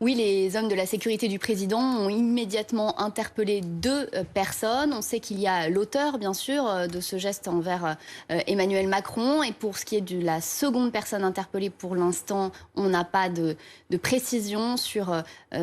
Oui, les hommes de la sécurité du président ont immédiatement interpellé deux personnes. On sait qu'il y a l'auteur, bien sûr, de ce geste envers Emmanuel Macron. Et pour ce qui est de la seconde personne interpellée, pour l'instant, on n'a pas de précision sur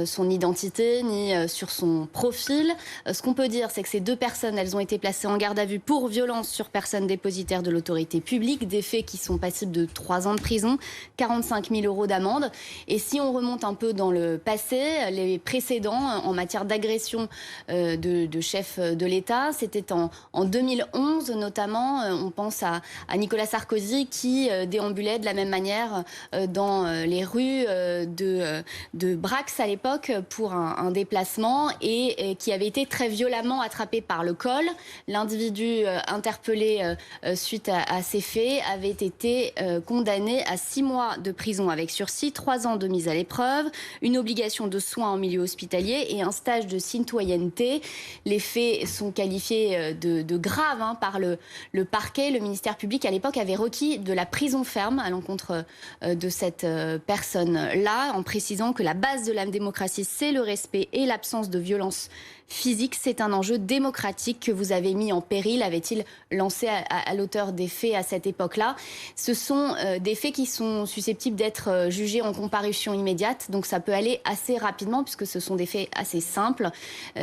son identité ni sur son profil. Ce qu'on peut dire, c'est que ces deux personnes, elles ont été placées en garde à vue pour violence sur personne dépositaire de l'autorité publique, des faits qui sont passibles de 3 ans de prison, 45 000 € d'amende. Et si on remonte un peu dans le passé, les précédents en matière d'agression de chefs de l'État, c'était en 2011 notamment. On pense à Nicolas Sarkozy qui déambulait de la même manière dans les rues de Brax à l'époque pour un déplacement et qui avait été très violemment attrapé par le col. L'individu interpellé suite à ces faits avait été condamné à 6 mois de prison avec sursis, 3 ans de mise à l'épreuve, une obligation de soins en milieu hospitalier et un stage de citoyenneté. Les faits sont qualifiés de graves par le parquet. Le ministère public à l'époque avait requis de la prison ferme à l'encontre de cette personne-là, en précisant que la base de la démocratie, c'est le respect et l'absence de violence physique. C'est un enjeu démocratique que vous avez mis en péril, avait-il lancé à l'auteur des faits à cette époque-là. Ce sont des faits qui sont susceptibles d'être jugés en comparution immédiate, donc ça peut aller assez rapidement puisque ce sont des faits assez simples.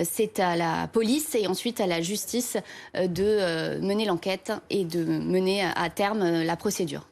C'est à la police et ensuite à la justice de mener l'enquête et de mener à terme la procédure.